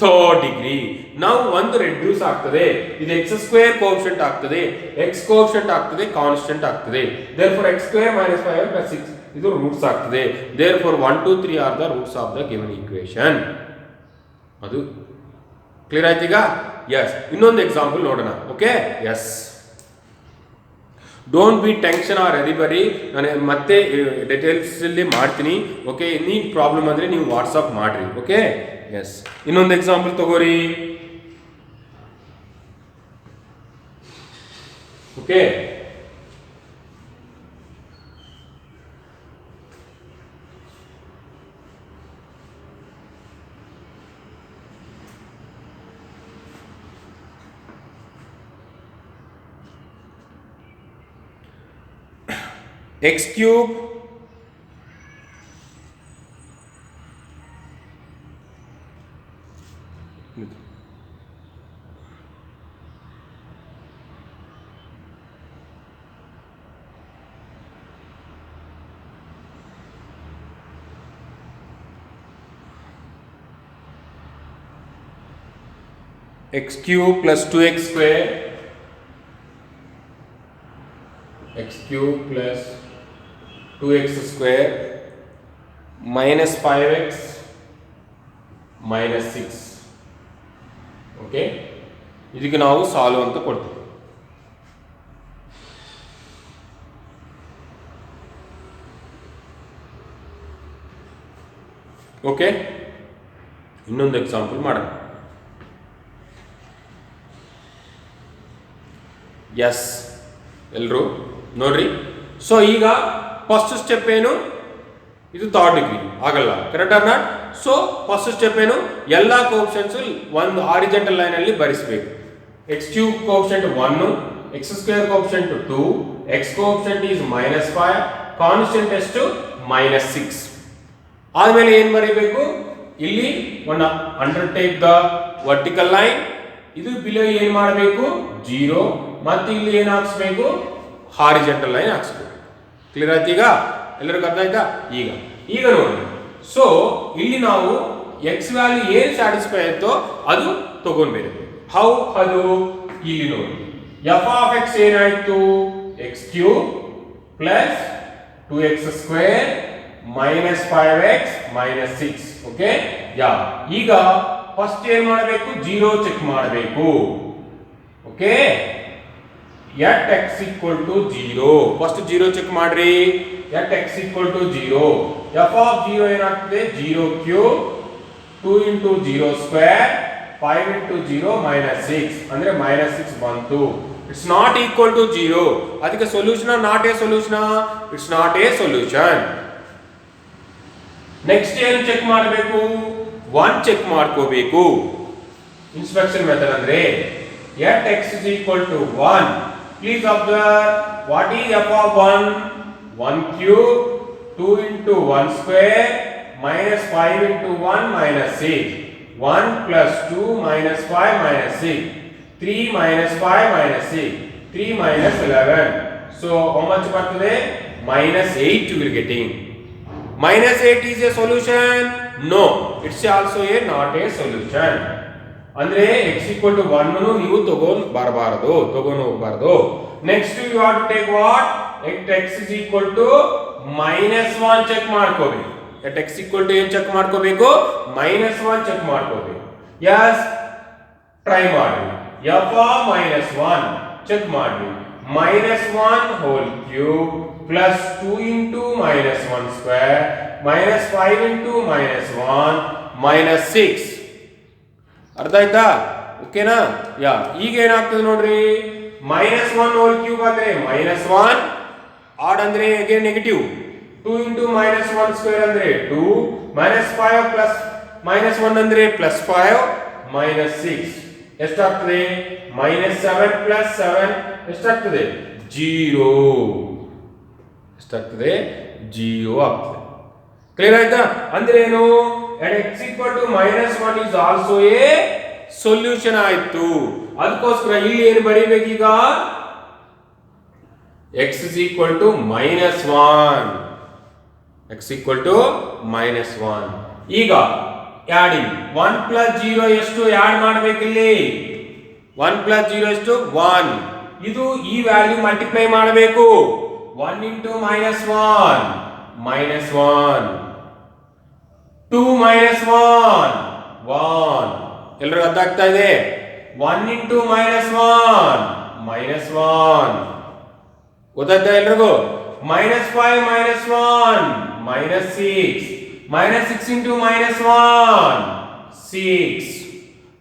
Speaker 1: 3rd degree. ನಾವು ಒಂದು ರೆಡ್ಯೂಸ್ ಆಗ್ತದೆ, ಇದು x² ಕೋಎಫಿಷಿಯಂಟ್ ಆಗ್ತದೆ, x ಕೋಎಫಿಷಿಯಂಟ್ ಆಗ್ತದೆ, ಕಾನ್ಸ್ಟೆಂಟ್ ಆಗ್ತದೆ. therefore x² -5 plus 6 ಇದು ರೂಟ್ಸ್ ಆಗ್ತದೆ. therefore 1 2 3 are the roots of the given equation. ಅದು ಕ್ಲಿಯರ್ ಆಯ್ತು ಈಗ. ಎಸ್, ಇನ್ನೊಂದು ಎಕ್ಸಾಂಪಲ್ ನೋಡೋಣ. Okay, yes, don't be tension are everybody. ನಾನು ಮತ್ತೆ ಡೀಟೇಲ್ಸ್ ಅಲ್ಲಿ ಮಾಡ್ತೀನಿ. ಓಕೆ, ಎನಿ ಪ್ರಾಬ್ಲಮ್ ಅಂದ್ರೆ ನೀವು ವಾಟ್ಸಪ್ ಮಾಡ್ರಿ. ಓಕೆ, ಎಸ್, ಇನ್ನೊಂದು ಎಕ್ಸಾಂಪಲ್ ತಗೋರಿ. Okay, x³ plus 2x² x³ plus 2x² minus 5x minus 6. Okay, ಇದಕ್ಕೆ ನಾವು ಸಾಲ್ವ್ ಅಂತ ಕೊಡ್ತೀವಿ. ಓಕೆ, ಇನ್ನೊಂದು ಎಕ್ಸಾಂಪಲ್ ಮಾಡೋಣ. ಎಸ್, ಎಲ್ಲರೂ ನೋಡ್ರಿ. ಸೊ ಈಗ ಫಸ್ಟ್ ಸ್ಟೆಪ್ ಏನು, ಇದು 3rd ಡಿಗ್ರಿ ಆಗಲ್ಲ, correct or not? So first step ಏನು, ಎಲ್ಲ ಕೋಎಫಿಷಿಯಂಟ್ಸ್ ಒಂದು ಹಾರಿಜಾಂಟಲ್ ಲೈನ್ ಅಲ್ಲಿ ಬರೆಸಬೇಕು. x³ coefficient 1, x² coefficient 2, x coefficient is -5, constant ಎಷ್ಟು -6. ಆದ್ಮೇಲೆ ಏನ್ ಬರೀಬೇಕು, ಇಲ್ಲಿ ಒಂದು ಅಂಡರ್ಟೇಕ್ ದ ವರ್ಟಿಕಲ್ ಲೈನ್, ಇದು ಬಿಲೋ ಏನ್ ಮಾಡಬೇಕು 0, ಮತ್ತೆ ಇಲ್ಲಿ ಏನ್ ಹಾಕ್ಸ್ಬೇಕು ಹಾರಿಜಾಂಟಲ್ ಲೈನ್ ಹಾಕ್ಸ್ಬೇಕು. ಕ್ಲಿಯರ್ ಆಯ್ತು ಈಗ ಎಲ್ಲರಿಗೂ ಅರ್ಥ ಆಯ್ತಾ? ಈಗ ನೋಡಿ. ಸೊ ಇಲ್ಲಿ ನಾವು ಎಕ್ಸ್ ವ್ಯಾಲ್ಯೂ ಏನ್ ಸ್ಯಾಟಿಸ್ಫೈ ಆಯ್ತೋ ಅದು ತಗೊಂಡ್ಬೇಕು. ಹೌ ಅದು ಇಲ್ಲಿ ನೋಡಿ, ಎಫ್ ಆಫ್ ಎಕ್ಸ್ ಏನಾಯ್ತು x³ plus 2x² minus 5x minus 6. Okay, yeah ಈಗ ಫಸ್ಟ್ ಏನ್ ಮಾಡಬೇಕು 0 ಚೆಕ್ ಮಾಡಬೇಕು. Okay, at x equal to 0 first 0 check ಮಾಡ್ರಿ at x equal to 0 f of 0 ಏನಾಗ್ತದೆ 0 cube 2 into 0 square 5 into 0 minus 6 ಅಂದ್ರೆ minus 6 ಬಂತು it's not equal to 0 ಅದಕ್ಕೆ solution not a solution it's not a solution next ಏನು check ಮಾಡಬೇಕು 1 check ಮಾಡ್ಕೋಬೇಕು inspection method ಅಂದ್ರೆ at x is equal to 1 please observe what is f of 1 1 cube 2 into 1 square minus 5 into 1 minus 6 1 plus 2 minus 5 minus 6 3 minus 5 minus 6 3 minus 11 so how much bರ್ತದೆ minus 8 you will getting minus 8 is a solution no it's also a not a solution ಅಂದ್ರೆ x equal to 1 ಅನ್ನು ನೀವು ತಗೊಂಡು ಹೋಗಬಾರದು next you have to take what x is equal to minus 1 check ಮಾಡ್ಕೋಬೇಕು at x equal to ಏನು check ಮಾಡ್ಕೋಬೇಕು minus 1 check ಮಾಡ್ಕೋಬೇಕು yes try ಮಾಡಿ f of minus 1 ಚೆಕ್ ಮಾಡಿ minus 1 whole cube plus 2 into minus 1 square minus 5 into minus 1 minus 6 ಅರ್ಥ ಆಯ್ತಾ ಓಕೆನಾ ಯಾ ಈಗ ಏನಾಗ್ತದೆ ನೋಡ್ರಿ minus 1 whole cube ಅಂದ್ರೆ minus 1 ಆಡ್ ಅಂದ್ರೆ again negative 2 into minus 1 square ಅಂದ್ರೆ 2 minus 5 plus minus 1 ಅಂದ್ರೆ plus 5 minus 6 ಎಷ್ಟಾಗ್ತದೆ minus 7 plus 7 ಎಷ್ಟಾಗ್ತದೆ 0 ಎಷ್ಟಾಗ್ತದೆ 0 ಆಗ್ತದೆ ಕ್ಲಿಯರ್ ಆಯ್ತಾ ಅಂದ್ರೆ ಏನು at x equal to minus 1 is also a solution ಆಯ್ತು ಅದಕ್ಕೋಸ್ಕರ ಇಲ್ಲಿ ಏನು ಬರೀಬೇಕೀಗ x is equal to minus 1 x equal to minus 1 ಈಗ ಆಡಿಂಗ್ 1 plus 0 ಎಷ್ಟು ಆಡ್ ಮಾಡಬೇಕಿಲ್ಲಿ 1 plus 0 ಎಷ್ಟು 1 ಇದು ಈ ವ್ಯಾಲ್ಯೂ ಮಲ್ಟಿಪ್ಲೈ ಮಾಡಬೇಕು 1 into minus 1 minus 1 2 minus 1 1 ಎಲ್ಲರೂ ಅರ್ಥ ಆಗ್ತಾ ಇದೆ 1 into minus 1 minus 1 ಗೊತ್ತಾಯ್ತಾ ಎಲ್ರಿಗೂ minus 5 minus 1 minus 6 minus 6 into minus 1 6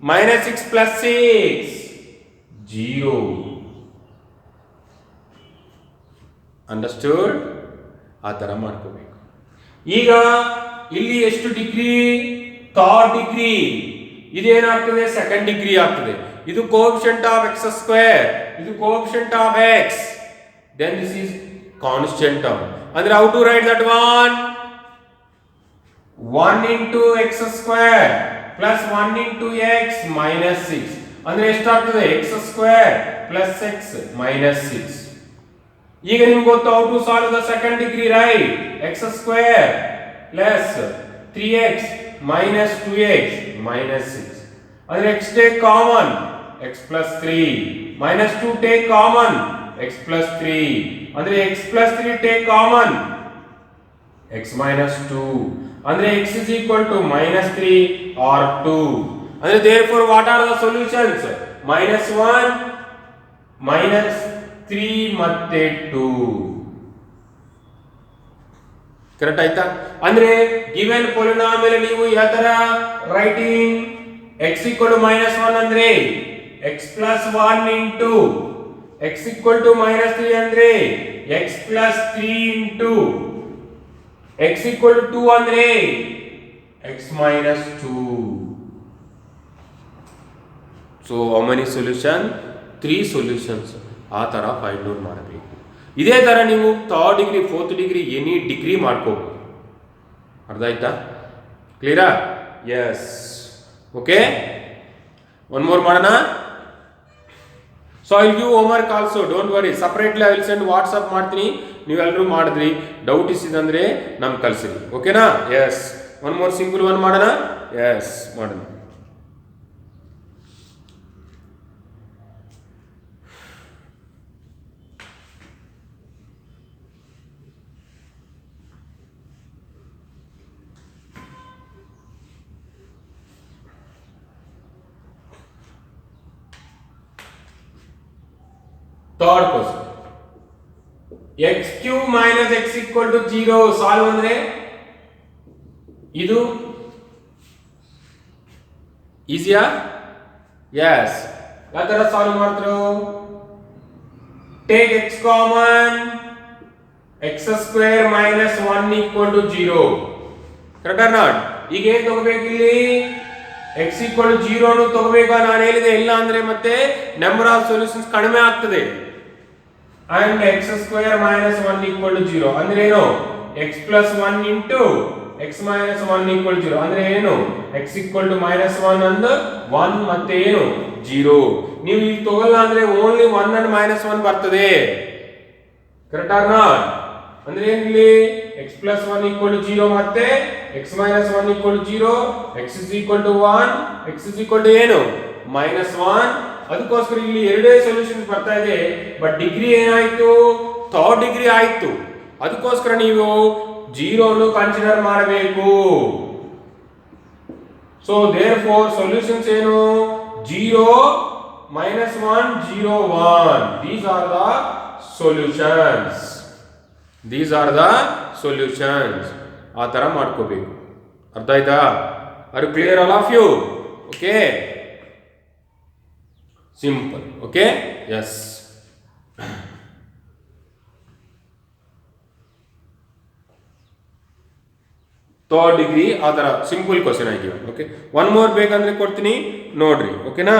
Speaker 1: minus 6 plus 6 0 understood ಆ ತರ ಮಾಡ್ಕೋಬೇಕು ಈಗ ಇಲ್ಲಿ ಎಷ್ಟು ಡಿಗ್ರಿ ಥರ್ಡ್ ಡಿಗ್ರಿ ಇದೇನಾಗ್ತದೆ ಸೆಕೆಂಡ್ ಡಿಗ್ರಿ ಆಗ್ತದೆ ಇದು ಕೋಎಫಿಷಿಯಂಟ್ ಆಫ್ x ಸ್ಕ್ವೇರ್ ಇದು coefficient of x then this is constant term ಅಂದ್ರೆ how to write that one 1 into x square plus 1 into x minus 6 ಅಂದ್ರೆ ಎಷ್ಟಾಗ್ತದೆ x square plus x minus 6 ಈಗ ನಿಮಗೆ ಗೊತ್ತು how to solve the second degree right x square plus 3x minus 2x minus 6 ಅಂದ್ರೆ x take common x plus 3 minus 2 take common x plus 3 ಅಂದ್ರೆ x plus 3 take common x minus 2 ಅಂದ್ರೆ x is equal to minus 3 or 2 ಅಂದ್ರೆ therefore what are the solutions minus 1 minus 3 ಮತ್ತೆ 2 correct ಆಯ್ತಾ ಅಂದ್ರೆ given polynomial ನೀವು ಯಾವ ತರ writing x equal to minus 1 ಅಂದ್ರೆ x plus 1 into x equal to minus 3 ಅಂದ್ರೆ x plus 3 into x equal to 2 ಅಂದ್ರೆ x minus 2 so how many solution 3 solutions ಆ ತರ ಫೈಂಡ್ ಔಟ್ ಮಾಡಬೇಕು ಇದೇ ತರ ನೀವು third degree fourth degree any degree ಮಾಡ್ಕೋಬಹುದು ಅರ್ಥ ಆಯ್ತಾ ಕ್ಲಿಯರಾ ಎಸ್ ಓಕೆ ಒನ್ ಮೋರ್ ಮಾಡೋಣ so I give homework also don't worry separately I will send WhatsApp ಮಾಡ್ತೀನಿ ನೀವೆಲ್ಲರೂ ಮಾಡಿದ್ರಿ ಡೌಟ್ ಇಸಿದಂದ್ರೆ ನಮ್ಗೆ ಕಳಿಸಿರಿ ಓಕೆನಾ yes one more single one ಮಾಡೋಣ ಎಸ್ ಮಾಡೋಣ third question x cube minus x equal to 0 solve ಅಂದ್ರೆ ಇದು ಈಸಿಯಾ? ಎಸ್. ಯಾವ ತರ ಸಾಲ್ವ್ ಮಾಡ್ತಾರೆ? Take x common, x square minus 1 equal to 0. Correct or not? ಈಗ ಏನ್ ತಗೋಬೇಕು ಇಲ್ಲಿ? ಎಕ್ಸ್ ಈಕ್ವಲ್ ಟು 0 ಅನ್ನು ತಗೋಬೇಕಾ? ನಾನು ಹೇಳಿದೆ ಇಲ್ಲ ಅಂದ್ರೆ ಮತ್ತೆ ನಂಬರ್ ಆಫ್ ಸೊಲ್ಯೂಷನ್ಸ್ ಕಡಿಮೆ ಆಗ್ತದೆ. And x square minus 1 equal to 0 ಅಂದ್ರೆ ಏನು? X plus 1 into x minus 1 equal 0 ಅಂದ್ರೆ ಏನು? ಎಕ್ಸ್ ಈಕ್ವಲ್ ಟು ಮೈನಸ್ 1 ಅಂದ್ರೆ 1 ಮತ್ತೆ ಏನು 0. ನೀವು ಈಗ ತಗೊಳ್ಳ ಅಂದ್ರೆ ಓನ್ಲಿ 1 ಅಂಡ್ ಮೈನಸ್ 1 ಬರ್ತದೆ. Correct or not? ಅಂದ್ರೆ ಏನಿಲ್ಲಿ x ಪ್ಲಸ್ 1 ಈಕ್ವಲ್ ಟು 0 ಮತ್ತೆ x minus 1 equal to 0, x is equal to 1, x is equal to ಏನು ಮೈನಸ್ 1. ಅದಕ್ಕೋಸ್ಕರ ಇಲ್ಲಿ ಎರಡೇ ಸೊಲ್ಯೂಷನ್ಸ್ ಬರ್ತಾ ಇದೆ. ಬಟ್ ಡಿಗ್ರಿ ಏನಾಯ್ತು? ಥರ್ಡ್ ಡಿಗ್ರಿ ಆಯ್ತು. ಅದಕ್ಕೋಸ್ಕರ ನೀವು 0 ಅನ್ನು ಕನ್ಸಿಡರ್ ಮಾಡಬೇಕು. ಸೊ ದೇರ್ಫೋರ್ ಸೊಲ್ಯೂಷನ್ಸ್ ಏನು? 0 minus 1 0 1. These are the solutions. These are the solutions. ಆ ತರ ಮಾಡ್ಕೋಬೇಕು. ಅರ್ಥ ಆಯ್ತಾ? Are you clear all of you? Okay. Simple. Okay? Yes. Third degree ಆ ಥರ ಸಿಂಪಲ್ ಕ್ವಶನ್ ಆಗಿ. ಓಕೆ, ಒನ್ ಮೋರ್ ಬೇಕಂದ್ರೆ ಕೊಡ್ತೀನಿ ನೋಡ್ರಿ. ಓಕೆನಾ?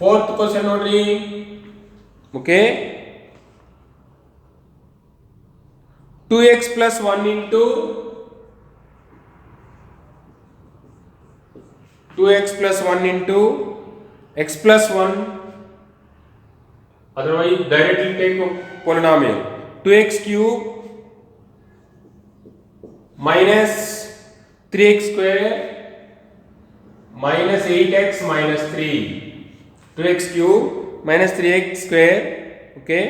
Speaker 1: ಫೋರ್ತ್ ಕ್ವಶನ್ ನೋಡ್ರಿ. Okay, 2x plus 1 into 2x plus 1 into x plus 1, otherwise directly take polynomial 2x cube minus 3x square minus 8x minus 3. 2x cube minus 3x square, okay,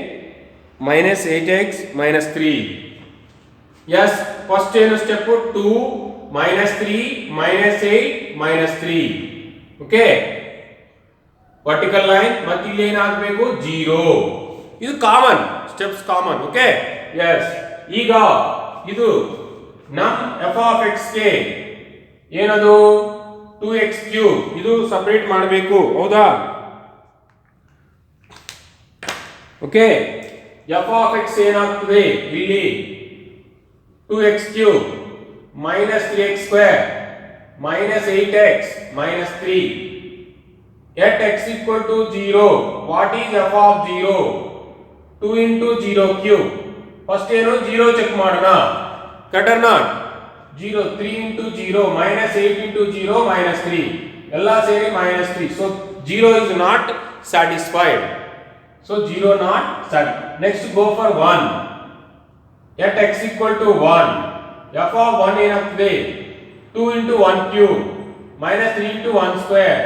Speaker 1: minus 8x minus 3. Yes, first step 2 minus 3 minus 8 minus 3. Okay, vertical line ಮತ್ತೆ ಇಲ್ಲಿ ಏನು ಹಾಕಬೇಕು? 0. ಇದು common steps, common. Okay, yes. ಈಗ ಇದು ನಮ್ f of x ಗೆ ಏನದು 2x ಕ್ಯೂಬ್, ಇದು ಸಪರೇಟ್ ಮಾಡಬೇಕು. ಹೌದಾ? ಓಕೆ, f of x ಏನಾಗ್ತದೆ ಇಲ್ಲಿ? 2x cube minus 3x square minus 8x minus 3. At x equal to 0, what is f of 0? 2 into 0 cube. First ಏನು 0 ಚೆಕ್ ಮಾಡೋಣ. Correct or not? 0, 3 into 0 minus 8 into 0 minus 3 ಎಲ್ಲ ಸೇರಿ minus 3. So 0 is not satisfied. So 0 not satisfied. Next go for 1. At x equal to 1, f of 1 ಏನಾಗ್ತದೆ? 2 into 1 cube minus 3 into 1 square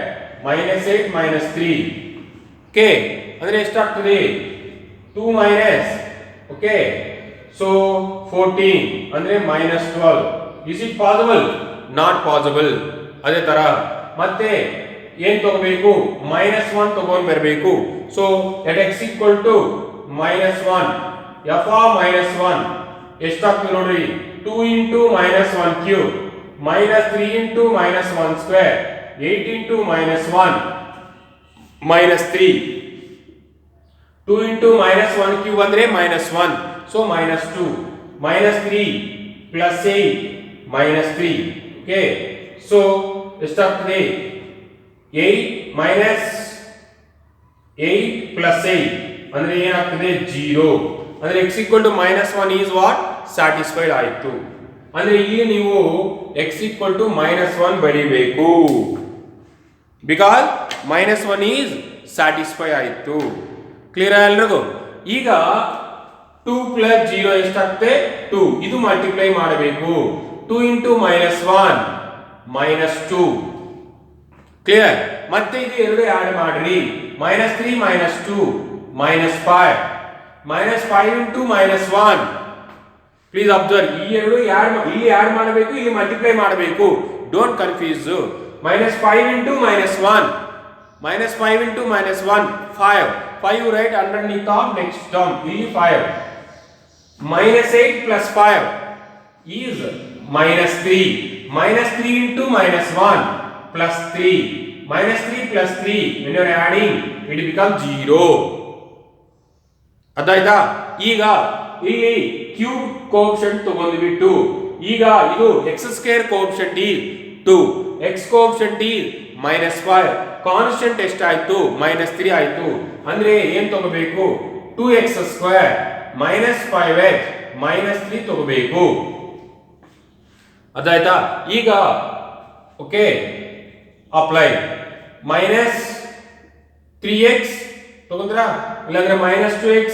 Speaker 1: minus 8 minus 3. Okay, ಅಂದ್ರೆ ಎಷ್ಟಾಗ್ತದೆ? 2 minus, okay, so 14 ಅಂದ್ರೆ minus 12. Is it possible? Not possible. ಅದೇ ತರ ಮತ್ತೆ ಏನ್ ತಗೋಬೇಕು? minus 1 ತಗೊಂಡು ಬರಬೇಕು. So at x equal to minus 1, f of minus 1 ಎಷ್ಟಾಗ್ತದೆ ನೋಡ್ರಿ? 2 into minus 1 cube minus 3 into minus 1 square 8 into minus 1 minus 3. 2 into minus 1 cube ಅಂದ್ರೆ minus 1, so minus 2 minus 3 plus 8 minus 3. okay, so ಎಷ್ಟಾಗ್ತದೆ? 8 minus 8 plus 8 ಅಂದ್ರೆ ಏನಾಗ್ತದೆ? 0. ಅಂದ್ರೆ x equal to minus 1 is what? Satisfied ಆಯಿತು. ಅಂದ್ರೆ ಇಲ್ಲಿ ನೀವು x equal to minus 1 ಬರೀಬೇಕು. Because minus 1 is satisfied ಆಯಿತು. ಕ್ಲಿಯರ್ ಎಲ್ರಿಗೂ? ಈಗ 2 plus 0 ಎಷ್ಟಾಗ್ತದೆ? 2. ಇದು ಮಲ್ಟಿಪ್ಲೈ ಮಾಡಬೇಕು. 2 into minus 1 minus 2. ಕ್ಲಿಯರ್? ಮತ್ತೆ ಇದು ಎರಡು ಆಡ್ ಮಾಡ್ರಿ -3 -2 -5 -5 into -1 ಪ್ಲೀಸ್ ಅಬ್ಸರ್ವ್ ಈ ಎರಡು ಇಲ್ಲಿ ಆಡ್ ಮಾಡಬೇಕು ಇಲ್ಲಿ ಮಲ್ಟಿಪ್ಲೈ ಮಾಡಬೇಕು don't confuse -5 into -1 -5 into -1 5 right underneath of next term ಇಲ್ಲಿ 5 -8 plus 5 is -3 -3 into -1 plus 3 -3 plus 3 when you are adding it becomes 0 ಅದಾಯ್ತಾ ಈಗ ಇಲ್ಲಿ ಕ್ಯೂಬ್ ಕೋಎಫಿಷಿಯಂಟ್ ತಗೊಂಡ್ಬಿಟ್ಟು ಈಗ ಇದು x² coefficient is 2 x coefficient is -5 constant ಎಷ್ಟಾಯ್ತು -3 ಆಯ್ತು ಅಂದ್ರೆ ಏನ್ ತಗೋಬೇಕು 2x² -5x -3 ತಗೋಬೇಕು ಅದಾಯ್ತಾ ಈಗ ಓಕೆ ಅಪ್ಲೈ -3x ತಗೊಂಡ್ರಾ ಇಲ್ಲಾಂದ್ರೆ -2x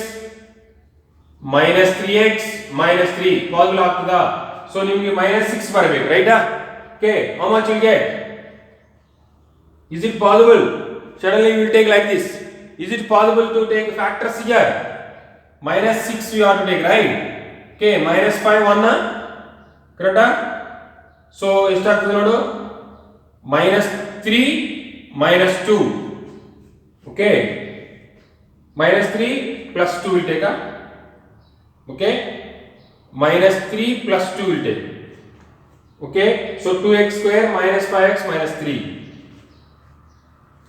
Speaker 1: -3x -3 ಪಾಸಿಬಲ್ ಆಗ್ತದಾ ಸೊ ನಿಮಗೆ -6 ಬರಬೇಕು ರೈಟಾ okay how much will get is it possible suddenly you will take like this is it possible to take factors here -6 you have to take right okay -5 1 correct so ಎಷ್ಟಾಗ್ತದೆ ನೋಡು -3 -2 okay -3 plus 2 will take okay -3 plus 2 will take okay so 2x square -5x -3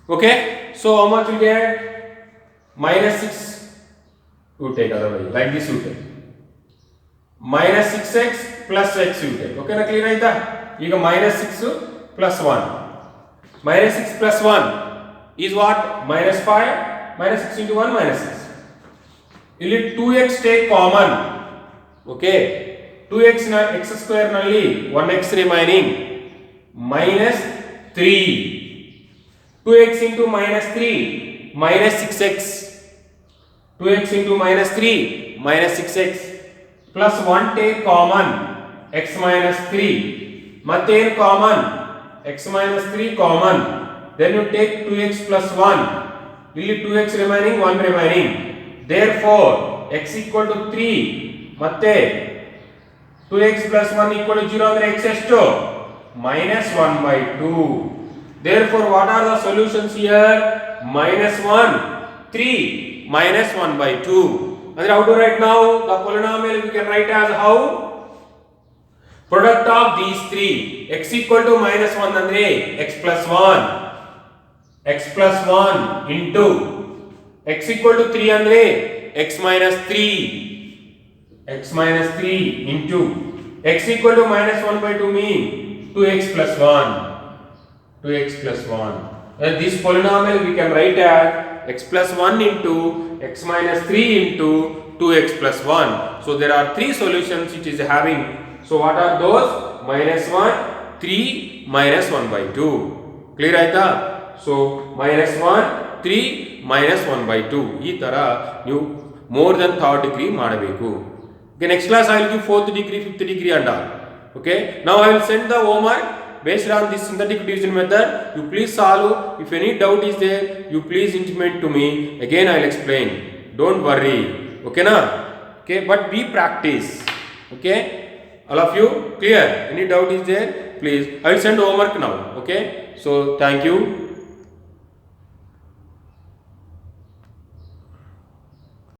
Speaker 1: okay so how much will get -6 you take otherwise like this you take -6x plus x you take okay na clear ಆಯ್ತಾ ಈಗ -6 plus 1 -6 plus 1 is what -5 -6 into 1 -6 ಇಲ್ಲಿ 2x take common okay 2x na x square ನಲ್ಲಿ 1x remaining -3 2x into -3 -6x 2x into -3 -6x plus 1 take common x -3 ಮತ್ತೆ ಏನು common x -3 common then you take 2x plus 1 ಇಲ್ಲಿ 2x remaining 1 remaining therefore x equal to 3 ಮತ್ತೆ 2x plus 1 equal to 0 ಅಂದ್ರೆ x ಎಷ್ಟು -1/2 therefore what are the solutions here -1 3 -1/2 ಅಂದ್ರೆ how to write now the polynomial we can write as how product of these three x equal to -1 ಅಂದ್ರೆ x plus 1 into x equal to 3 ಅಂದ್ರೆ x minus 3 into x equal to -1/2 mean 2x plus 1 and this polynomial we can write as x plus 1 into x minus 3 into 2x plus 1 so there are three solutions it is having so what are those -1 3 -1/2 clear ಆಯ್ತಾ so -1 3 -1/2 ಈ ತರ ನೀವು more than third degree ಮಾಡಬೇಕು okay next class I will give fourth degree fifth degree and all okay now I will send the homework based on this synthetic division method you please solve if any doubt is there you please intimate to me again I will explain don't worry okay na okay but be practice okay all of you clear any doubt is there please I will send homework now okay so thank you